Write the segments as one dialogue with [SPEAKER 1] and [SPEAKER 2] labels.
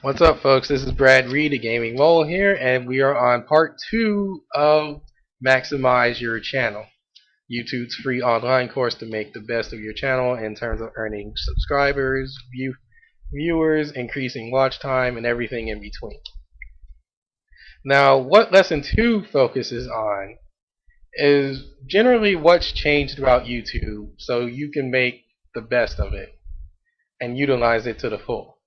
[SPEAKER 1] What's up, folks? This is Brad Reed, a gaming mole here, and we are on part 2 of Maximize Your Channel, YouTube's free online course to make the best of your channel in terms of earning subscribers, viewers, increasing watch time, and everything in between. Now, what lesson 2 focuses on is generally what's changed about YouTube so you can make the best of it and utilize it to the full.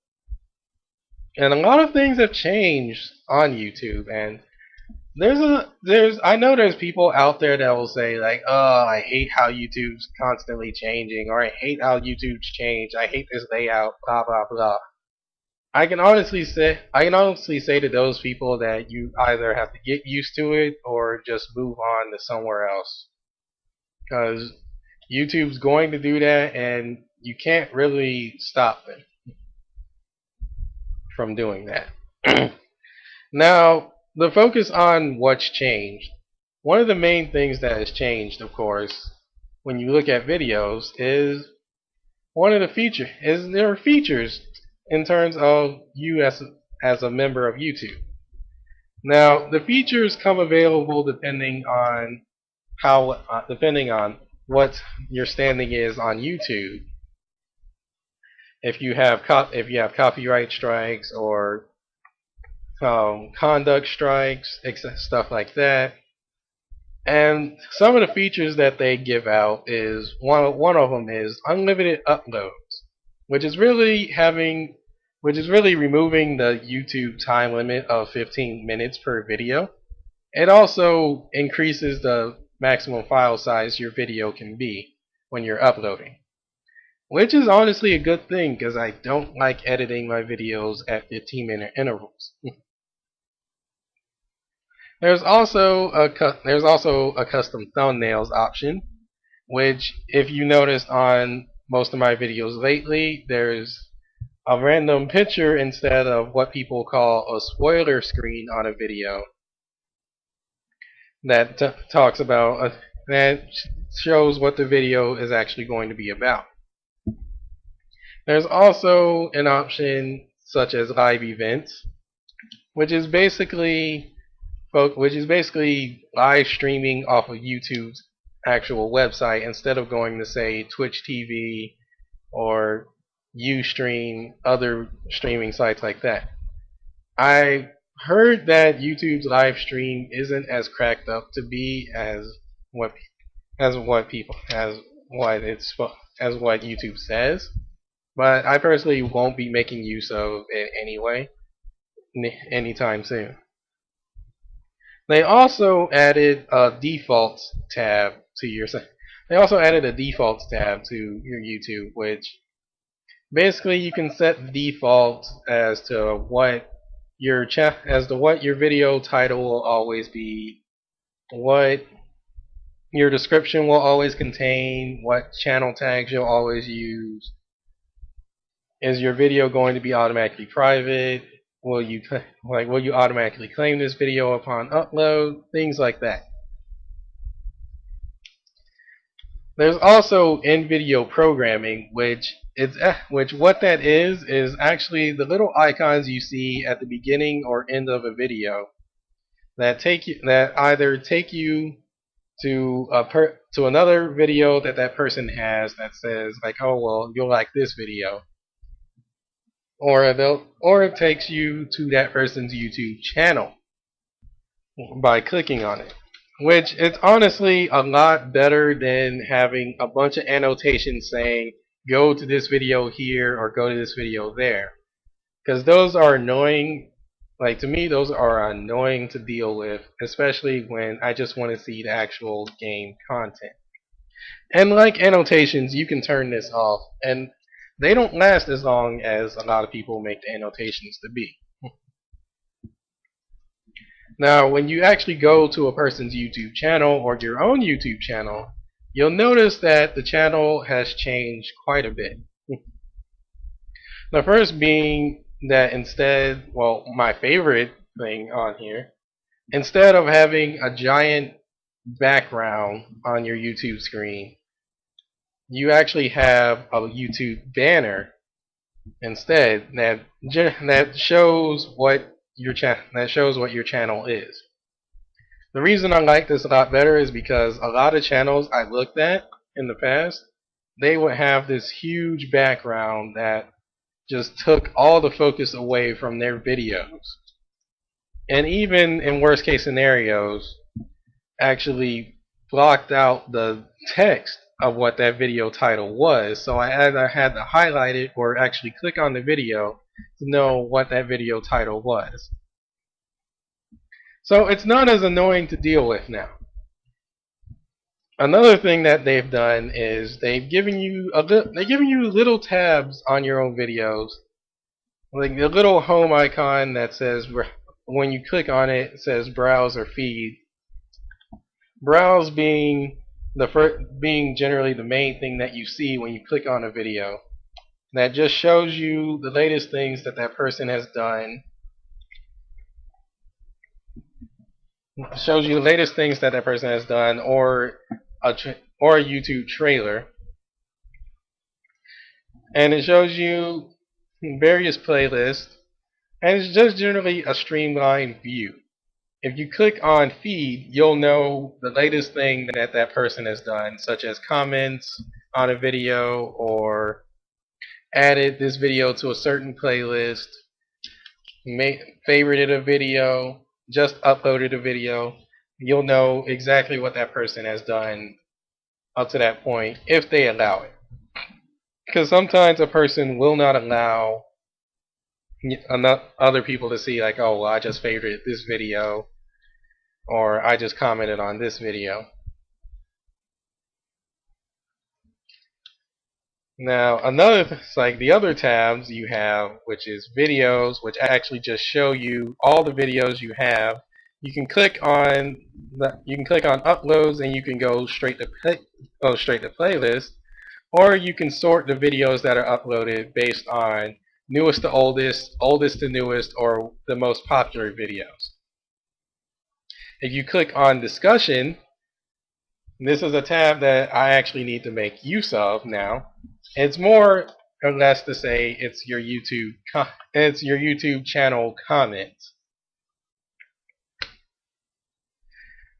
[SPEAKER 1] And a lot of things have changed on YouTube, and I know there's people out there that will say like, oh, I hate how YouTube's constantly changing, or I hate how YouTube's changed, I hate this layout, blah blah blah. I can honestly say to those people that you either have to get used to it or just move on to somewhere else, because YouTube's going to do that, and you can't really stop them from doing that. Now, the focus on what's changed. One of the main things that has changed, of course, when you look at videos, is there are features in terms of you as a member of YouTube. Now, the features come available depending on what your standing is on YouTube. If you have copyright strikes or conduct strikes, stuff like that. And some of the features that they give out is one of them is unlimited uploads, which is really removing the YouTube time limit of 15 minutes per video. It also increases the maximum file size your video can be when you're uploading, which is honestly a good thing because I don't like editing my videos at 15-minute intervals. There's also a custom thumbnails option, which, if you noticed on most of my videos lately, there's a random picture instead of what people call a spoiler screen on a video that talks about that shows what the video is actually going to be about. There's also an option such as live events, which is basically live streaming off of YouTube's actual website instead of going to, say, Twitch TV or Ustream, other streaming sites like that. I heard that YouTube's live stream isn't as cracked up to be as what YouTube says, but I personally won't be making use of it anyway anytime soon. They also added a defaults tab to your YouTube, which basically you can set the defaults as to what your video title will always be, what your description will always contain, what channel tags you'll always use. Is your video going to be automatically private? Will you automatically claim this video upon upload? Things like that. There's also in-video programming, which what that is actually the little icons you see at the beginning or end of a video that either take you to another video that person has that says like, oh well, you'll like this video, or it takes you to that person's YouTube channel by clicking on it, which is honestly a lot better than having a bunch of annotations saying go to this video here or go to this video there, because those are annoying. Like, to me, those are annoying to deal with, especially when I just want to see the actual game content. And like annotations, you can turn this off, and they don't last as long as a lot of people make the annotations to be. Now, when you actually go to a person's YouTube channel or your own YouTube channel, you'll notice that the channel has changed quite a bit. The first being that my favorite thing on here, instead of having a giant background on your YouTube screen, you actually have a YouTube banner instead that shows what your channel is. The reason I like this a lot better is because a lot of channels I looked at in the past, they would have this huge background that just took all the focus away from their videos. And even in worst case scenarios, actually blocked out the text of what that video title was. So I either had to highlight it or actually click on the video to know what that video title was. So it's not as annoying to deal with now. Another thing that they've done is they've given you little tabs on your own videos, like the little home icon that says, when you click on it, it says browse or feed. Browse being being generally the main thing that you see when you click on a video. That just shows you the latest things that that person has done. Shows you the latest things that that person has done, or a YouTube trailer, and it shows you various playlists, and it's just generally a streamlined view. If you click on feed, you'll know the latest thing that that person has done, such as comments on a video, or added this video to a certain playlist, favorited a video, just uploaded a video. You'll know exactly what that person has done up to that point if they allow it. Because sometimes a person will not allow other people to see, like, oh, well, I just favorited this video, or I just commented on this video. Now, like the other tabs you have, which is videos, which actually just show you all the videos you have. You can click on uploads, and you can go straight to playlist, or you can sort the videos that are uploaded based on newest to oldest, oldest to newest, or the most popular videos. If you click on discussion, this is a tab that I actually need to make use of now. It's more or less to say it's your YouTube channel comments.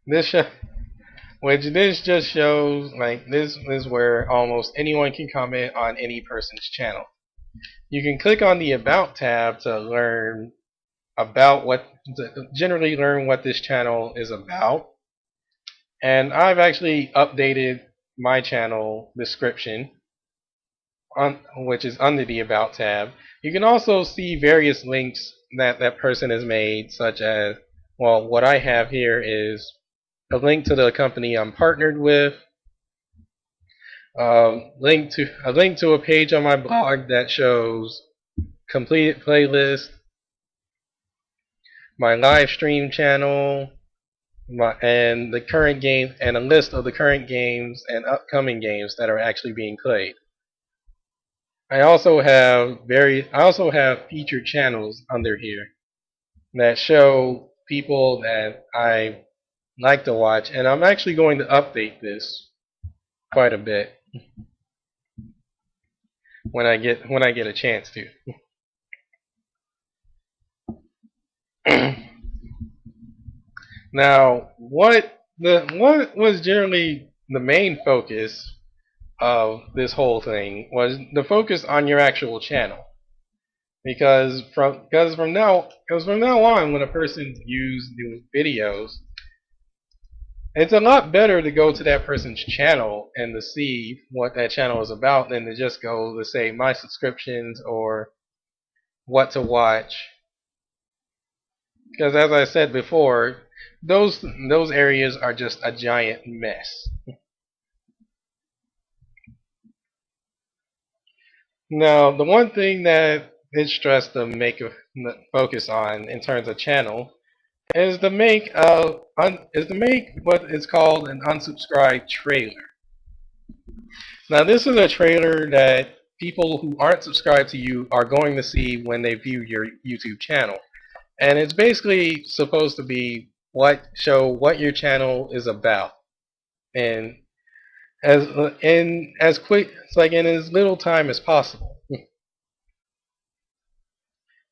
[SPEAKER 1] This just shows, like, this is where almost anyone can comment on any person's channel. You can click on the About tab to learn about generally learn what this channel is about. And I've actually updated my channel description, which is under the About tab. You can also see various links that that person has made, such as, well, what I have here is a link to the company I'm partnered with, a link to a page on my blog that shows completed playlist, my live stream channel, and the current game, and a list of the current games and upcoming games that are actually being played. I also have featured channels under here that show people that I like to watch, and I'm actually going to update this quite a bit when I get a chance to. Now, what was generally the main focus of this whole thing was the focus on your actual channel, because from now on, when a person views new videos, it's a lot better to go to that person's channel and to see what that channel is about than to just go to, say, my subscriptions or what to watch. Because as I said before, those areas are just a giant mess. Now, the one thing that is stressed to focus on in terms of channel is to make what is called an unsubscribe trailer. Now, this is a trailer that people who aren't subscribed to you are going to see when they view your YouTube channel, and it's basically supposed to be show what your channel is about, and in as little time as possible.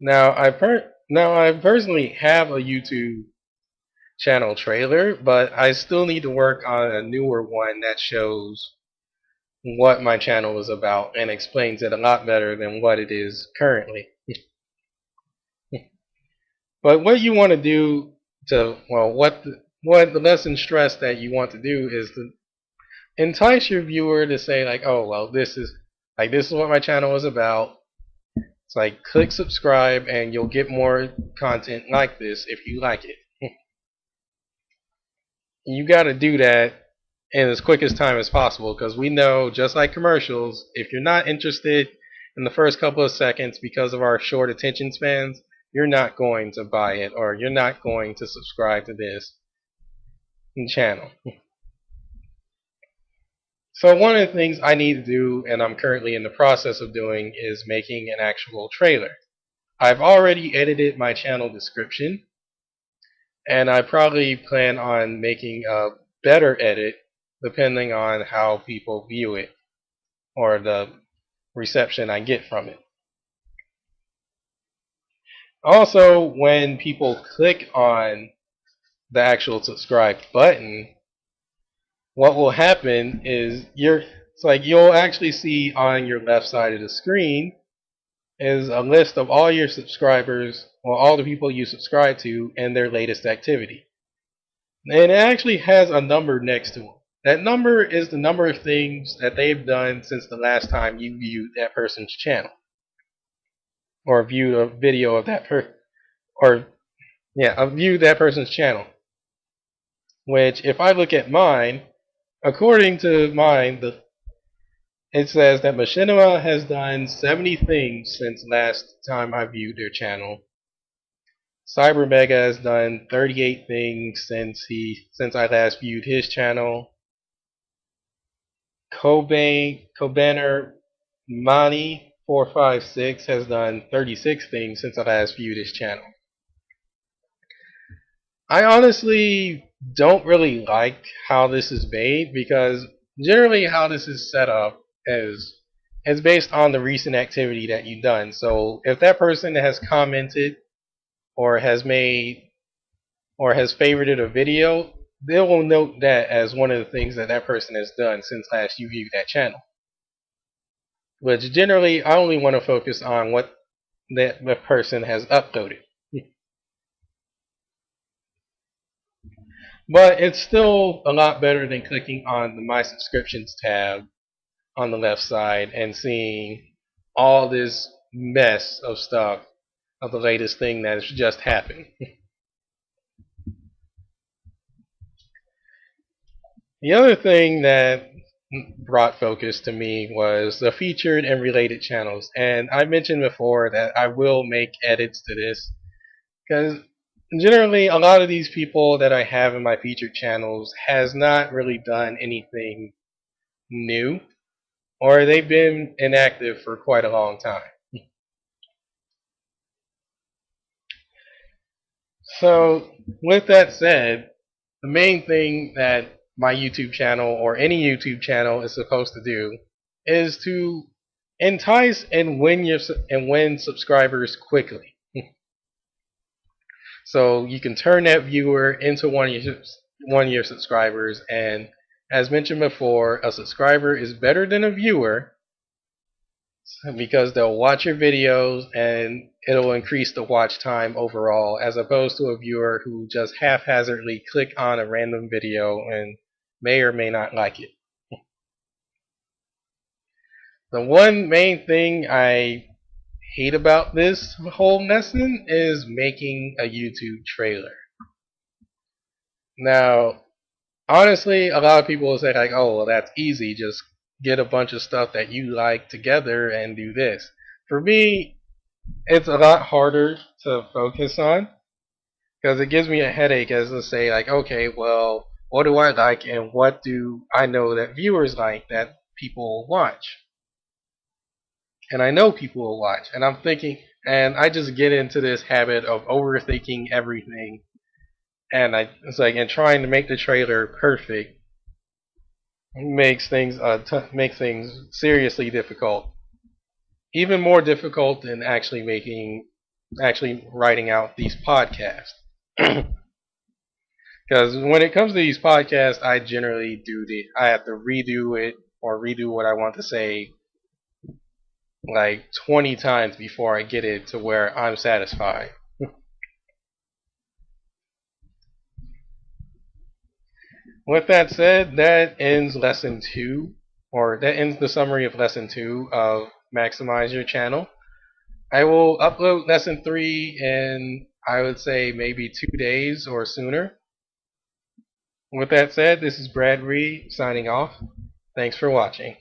[SPEAKER 1] Now I personally have a YouTube channel trailer, but I still need to work on a newer one that shows what my channel is about and explains it a lot better than what it is currently. But what you want to do to, well, what the lesson stress that you want to do is to entice your viewer to say like, oh well, this is what my channel is about. It's like click subscribe and you'll get more content like this if you like it. You got to do that in as quick as time as possible because we know, just like commercials, if you're not interested in the first couple of seconds because of our short attention spans, you're not going to buy it or you're not going to subscribe to this channel. So one of the things I need to do, and I'm currently in the process of doing, is making an actual trailer. I've already edited my channel description, and I probably plan on making a better edit depending on how people view it or the reception I get from it. Also, when people click on the actual subscribe button, what will happen is it's like you'll actually see on your left side of the screen is a list of all your subscribers, or all the people you subscribe to, and their latest activity. And it actually has a number next to it. That number is the number of things that they've done since the last time you viewed that person's channel, or viewed a video of that viewed that person's channel. Which, if I look at mine, according to mine, it says that Machinima has done 70 things since last time I viewed their channel. Cyber Mega has done 38 things since I last viewed his channel. Kobaner Mani 456 has done 36 things since I last viewed his channel. I honestly don't really like how this is made because generally how this is set up is based on the recent activity that you've done. So if that person has commented or has made or has favorited a video, they will note that as one of the things that that person has done since last you viewed that channel. Which generally I only want to focus on what that person has uploaded. But it's still a lot better than clicking on the My Subscriptions tab on the left side and seeing all this mess of stuff of the latest thing that has just happened. The other thing that brought focus to me was the featured and related channels. And I mentioned before that I will make edits to this because generally a lot of these people that I have in my featured channels has not really done anything new, or they've been inactive for quite a long time. So with that said, the main thing that my YouTube channel or any YouTube channel is supposed to do is to entice and win subscribers quickly. So you can turn that viewer into one of your subscribers, and as mentioned before, a subscriber is better than a viewer because they'll watch your videos and it'll increase the watch time overall, as opposed to a viewer who just haphazardly click on a random video and may or may not like it. The one main thing I hate about this whole lesson is making a YouTube trailer. Now, honestly, a lot of people will say like, oh, well, that's easy, just get a bunch of stuff that you like together and do this. For me, it's a lot harder to focus on because it gives me a headache as to say like, okay, well, what do I like and what do I know that viewers like that people will watch? And I know people will watch, and I'm thinking, and I just get into this habit of overthinking everything, and it's like, and trying to make the trailer perfect makes things seriously difficult. Even more difficult than actually making actually writing out these podcasts. Because when it comes to these podcasts, I generally I have to redo it or redo what I want to say like 20 times before I get it to where I'm satisfied. With that said, that ends lesson 2, or that ends the summary of lesson 2 of Maximize Your Channel. I will upload lesson 3 in, I would say, maybe 2 days or sooner. With that said, this is Brad Reed signing off. Thanks for watching.